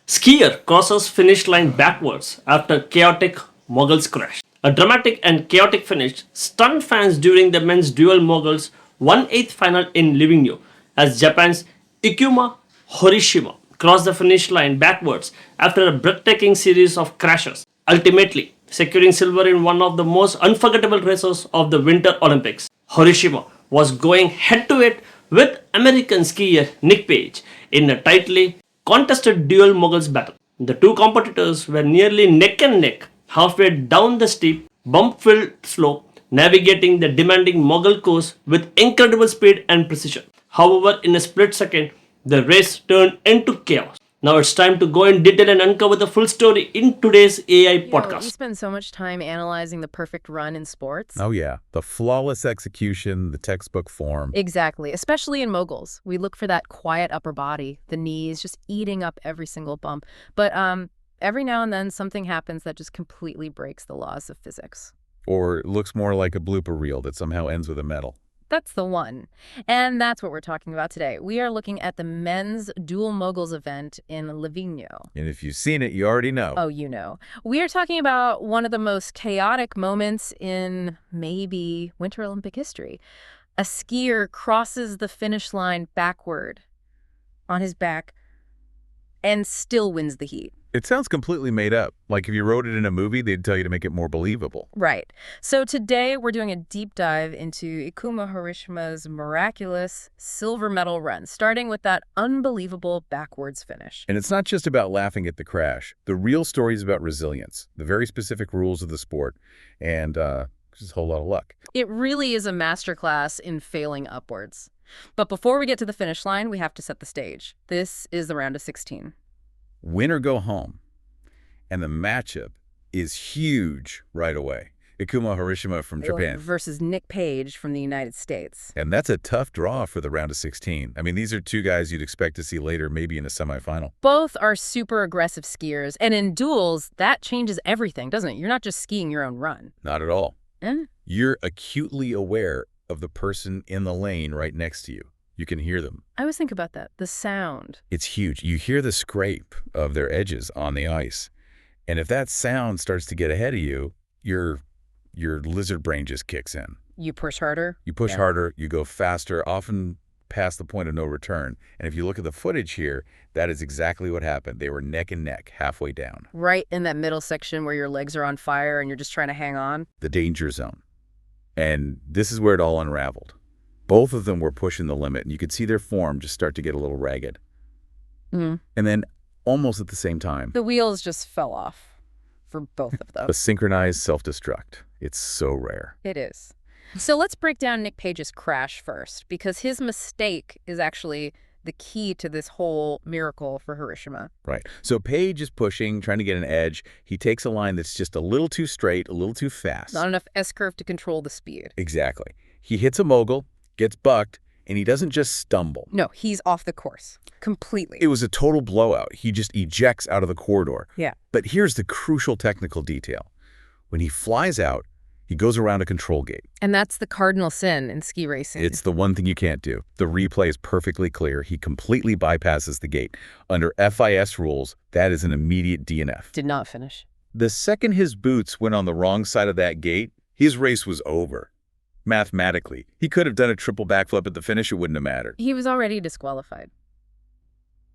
Skier crosses finish line backwards after chaotic Moguls crash. A dramatic and chaotic finish stunned fans during the men's dual Moguls 1/8 final in Livigno as Japan's Ikuma Horishima crossed the finish line backwards after a breathtaking series of crashes, ultimately securing silver in one of the most unforgettable races of the Winter Olympics. Horishima was going head to head with American skier Nick Page in a tightly contested dual moguls battle. The two competitors were nearly neck and neck halfway down the steep, bump filled slope, navigating the demanding mogul course with incredible speed and precision. However, in a split second, the race turned into chaos. Now it's time to go in detail and uncover the full story in today's AI We podcast. spend so much time analyzing the perfect run in sports. Oh, yeah. The flawless execution, the textbook form. Exactly, especially in moguls. We look for that quiet upper body, the knees just eating up every single bump. But every now and then something happens that just completely breaks the laws of physics. Or it looks more like a blooper reel that somehow ends with a medal. That's the one. And that's what we're talking about today. We are looking at the men's dual moguls event in Livigno. And if you've seen it, you already know. Oh, you know. We are talking about one of the most chaotic moments in maybe Winter Olympic history. A skier crosses the finish line backward on his back and still wins the heat. It sounds completely made up. Like if you wrote it in a movie, they'd tell you to make it more believable. Right. So today we're doing a deep dive into Ikuma Horishima's miraculous silver medal run, starting with that unbelievable backwards finish. And it's not just about laughing at the crash. The real story is about resilience, the very specific rules of the sport, and just a whole lot of luck. It really is a masterclass in failing upwards. But before we get to the finish line, we have to set the stage. This is the round of 16. Win or go home. And the matchup is huge right away. Ikuma Horishima from Japan. Versus Nick Page from the United States. And that's a tough draw for the round of 16. I mean, these are two guys you'd expect to see later, maybe in a semifinal. Both are super aggressive skiers. And in duels, that changes everything, doesn't it? You're not just skiing your own run. Not at all. Eh? You're acutely aware of the person in the lane right next to you. You can hear them. I always think about that. The sound. It's huge. You hear the scrape of their edges on the ice. And if that sound starts to get ahead of you, your lizard brain just kicks in. You push harder? You push harder, you go faster, often past the point of no return. And if you look at the footage here, that is exactly what happened. They were neck and neck halfway down. Right in that middle section where your legs are on fire and you're just trying to hang on? The danger zone. And this is where it all unraveled. Both of them were pushing the limit, and you could see their form just start to get a little ragged. Mm. And then, almost at the same time, The wheels just fell off for both of them. a synchronized self-destruct. It's so rare. It is. So let's break down Nick Page's crash first, because his mistake is actually the key to this whole miracle for Horishima. Right. So Page is pushing, trying to get an edge. He takes a line that's just a little too straight, a little too fast. Not enough S-curve to control the speed. Exactly. He hits a mogul, gets bucked, and he doesn't just stumble. No, he's off the course. Completely. It was a total blowout. He just ejects out of the corridor. Yeah. But here's the crucial technical detail. When he flies out, he goes around a control gate. And that's the cardinal sin in ski racing. It's the one thing you can't do. The replay is perfectly clear. He completely bypasses the gate. Under FIS rules, that is an immediate DNF. Did not finish. The second his boots went on the wrong side of that gate, his race was over. Mathematically, he could have done a triple backflip at the finish. It wouldn't have mattered. He was already disqualified,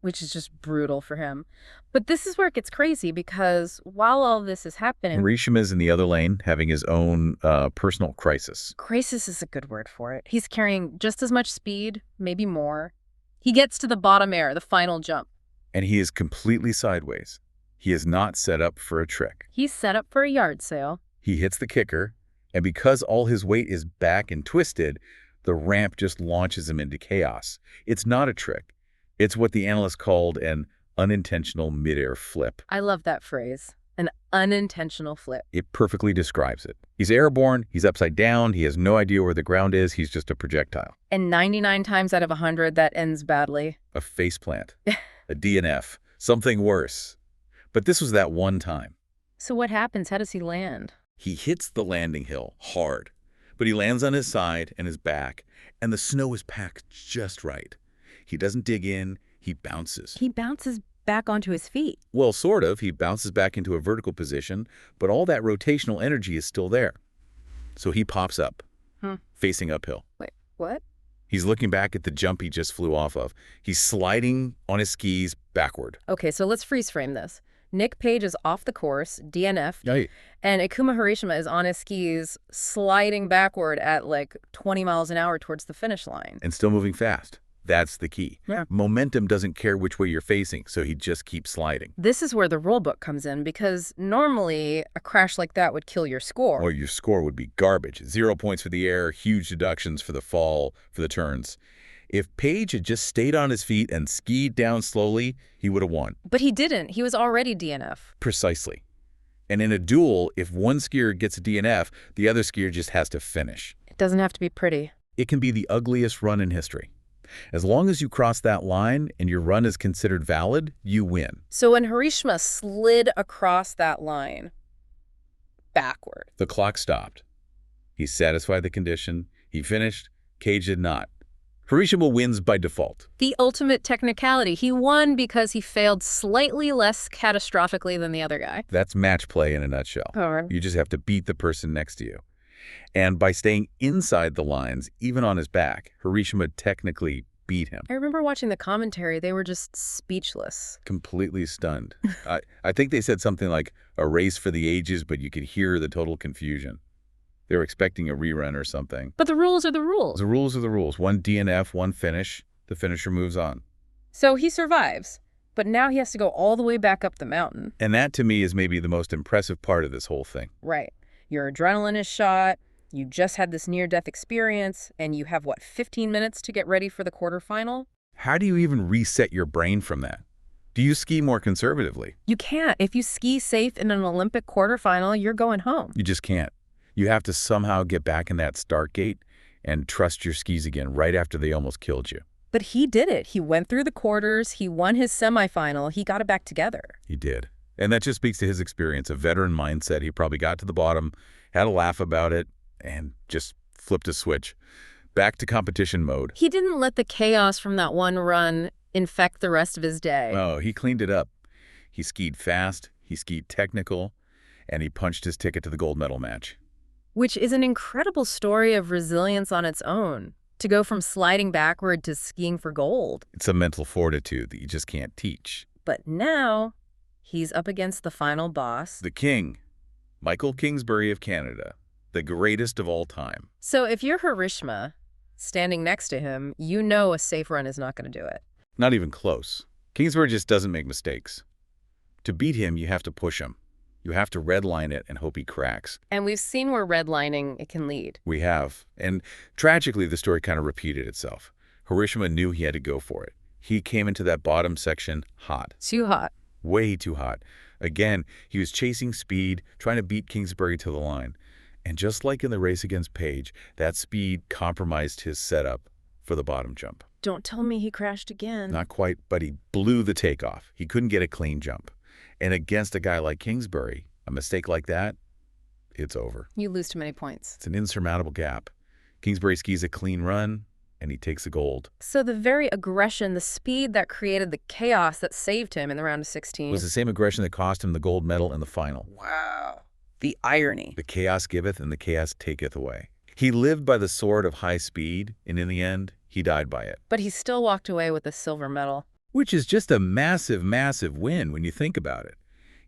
which is just brutal for him. But this is where it gets crazy, because while all this is happening, Horishima's in the other lane, having his own personal crisis. crisis is a good word for it. He's carrying just as much speed, maybe more. He gets to the bottom air, the final jump. And he is completely sideways. He is not set up for a trick. He's set up for a yard sale. He hits the kicker, and because all his weight is back and twisted, the ramp just launches him into chaos. It's not a trick. It's what the analysts called an unintentional midair flip. I love that phrase, an unintentional flip. It perfectly describes it. He's airborne, he's upside down, he has no idea where the ground is, he's just a projectile. And 99 times out of 100, that ends badly. A faceplant, a DNF, something worse. But this was that one time. So what happens? How does he land? He hits the landing hill hard, but he lands on his side and his back, and the snow is packed just right. He doesn't dig in, he bounces. He bounces back onto his feet? Well, sort of. He bounces back into a vertical position, but all that rotational energy is still there. So he pops up, facing uphill. Wait, what? He's looking back at the jump he just flew off of. He's sliding on his skis backward. Okay, so let's freeze frame this. Nick Page is off the course, DNF, Right. and Ikuma Horishima is on his skis, sliding backward at like 20 miles an hour towards the finish line. And still moving fast. That's the key. Yeah. Momentum doesn't care which way you're facing, so he just keeps sliding. This is where the rulebook comes in, because normally a crash like that would kill your score. Or your score would be garbage. 0 points for the air, huge deductions for the fall, for the turns. If Page had just stayed on his feet and skied down slowly, he would have won. But he didn't. He was already DNF. Precisely. And in a duel, if one skier gets a DNF, the other skier just has to finish. It doesn't have to be pretty. It can be the ugliest run in history. As long as you cross that line and your run is considered valid, you win. So when Horishima slid across that line, backward. The clock stopped. He satisfied the condition. He finished. Cage did not. Horishima wins by default. The ultimate technicality. He won because he failed slightly less catastrophically than the other guy. That's match play in a nutshell. You just have to beat the person next to you. And by staying inside the lines, even on his back, Horishima technically beat him. I remember watching the commentary. They were just speechless. Completely stunned. I think they said something like a race for the ages, but you could hear the total confusion. They were expecting a rerun or something. But the rules are the rules. The rules are the rules. One DNF, one finish. The finisher moves on. So he survives, but now he has to go all the way back up the mountain. And that, to me, is maybe the most impressive part of this whole thing. Right. Your adrenaline is shot. You just had this near-death experience, and you have, 15 minutes to get ready for the quarterfinal? How do you even reset your brain from that? Do you ski more conservatively? You can't. If you ski safe in an Olympic quarterfinal, you're going home. You just can't. You have to somehow get back in that start gate and trust your skis again right after they almost killed you. But he did it. He went through the quarters. He won his semifinal. He got it back together. He did. And that just speaks to his experience, a veteran mindset. He probably got to the bottom, had a laugh about it, and just flipped a switch. Back to competition mode. He didn't let the chaos from that one run infect the rest of his day. Oh, he cleaned it up. He skied fast, he skied technical, and he punched his ticket to the gold medal match. Which is an incredible story of resilience on its own. To go from sliding backward to skiing for gold. It's a mental fortitude that you just can't teach. But now, he's up against the final boss. The king, Michael Kingsbury of Canada, the greatest of all time. So if you're Horishima, standing next to him, you know a safe run is not going to do it. Not even close. Kingsbury just doesn't make mistakes. To beat him, you have to push him. You have to redline it and hope he cracks. And we've seen where redlining it can lead. We have. And tragically, the story kind of repeated itself. Horishima knew he had to go for it. He came into that bottom section hot. Too hot. Way too hot. Again, he was chasing speed, trying to beat Kingsbury to the line. And just like in the race against Page, that speed compromised his setup for the bottom jump. Don't tell me he crashed again. Not quite, but he blew the takeoff. He couldn't get a clean jump. And against a guy like Kingsbury, a mistake like that, it's over. You lose too many points. It's an insurmountable gap. Kingsbury skis a clean run, and he takes the gold. So the very aggression, the speed that created the chaos that saved him in the round of 16. It was the same aggression that cost him the gold medal in the final. Wow. The irony. The chaos giveth and the chaos taketh away. He lived by the sword of high speed, and in the end, he died by it. But he still walked away with a silver medal. Which is just a massive, massive win when you think about it.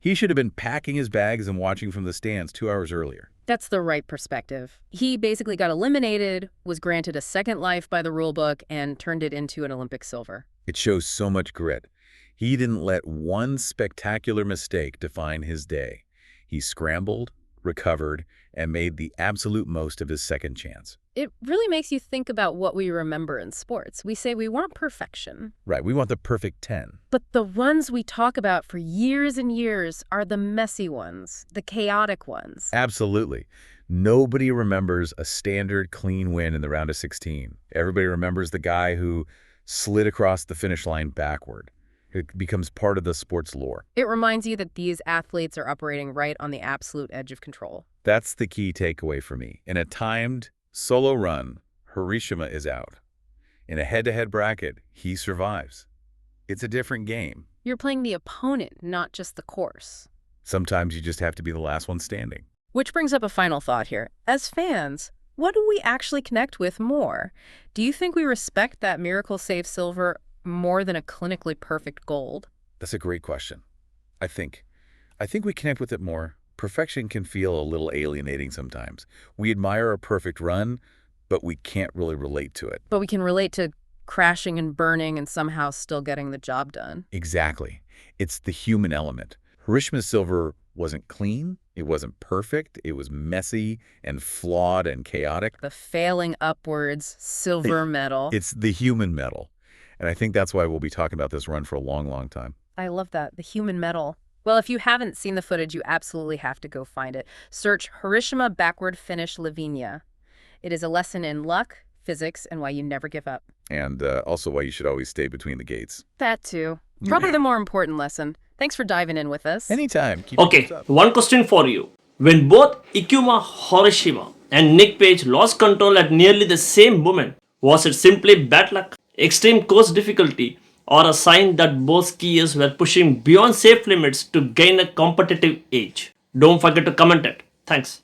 He should have been packing his bags and watching from the stands 2 hours earlier. That's the right perspective. He basically got eliminated, was granted a second life by the rulebook, and turned it into an Olympic silver. It shows so much grit. He didn't let one spectacular mistake define his day. He scrambled, recovered, and made the absolute most of his second chance. It really makes you think about what we remember in sports. We say we want perfection. Right, we want the perfect 10. But the runs we talk about for years and years are the messy ones, the chaotic ones. Absolutely. Nobody remembers a standard clean win in the round of 16. Everybody remembers the guy who slid across the finish line backward. It becomes part of the sport's lore. It reminds you that these athletes are operating right on the absolute edge of control. That's the key takeaway for me. In a timed solo run, Horishima is out. In a head-to-head bracket, he survives. It's a different game, You're playing the opponent, not just the course. Sometimes you just have to be the last one standing. Which brings up a final thought here. As fans, what do we actually connect with more? Do you think we respect that miracle save silver more than a clinically perfect gold? That's a great question. I think we connect with it more. Perfection can feel a little alienating sometimes. We admire a perfect run, but we can't really relate to it. But we can relate to crashing and burning and somehow still getting the job done. Exactly. It's the human element. Horishima's silver wasn't clean, it wasn't perfect, it was messy and flawed and chaotic. The failing upwards silver medal. It's the human medal. And I think that's why we'll be talking about this run for a long, long time. I love that, the human medal. Well, if you haven't seen the footage, you absolutely have to go find it. Search Horishima backward finish Livigno. It is a lesson in luck, physics, and why you never give up. And also why you should always stay between the gates. That too. Probably the more important lesson. Thanks for diving in with us. Anytime. Keep Okay, it up. one question for you. When both Ikuma Horishima and Nick Page lost control at nearly the same moment, was it simply bad luck, extreme course difficulty, or a sign that both skiers were pushing beyond safe limits to gain a competitive edge? Don't forget to comment it. Thanks.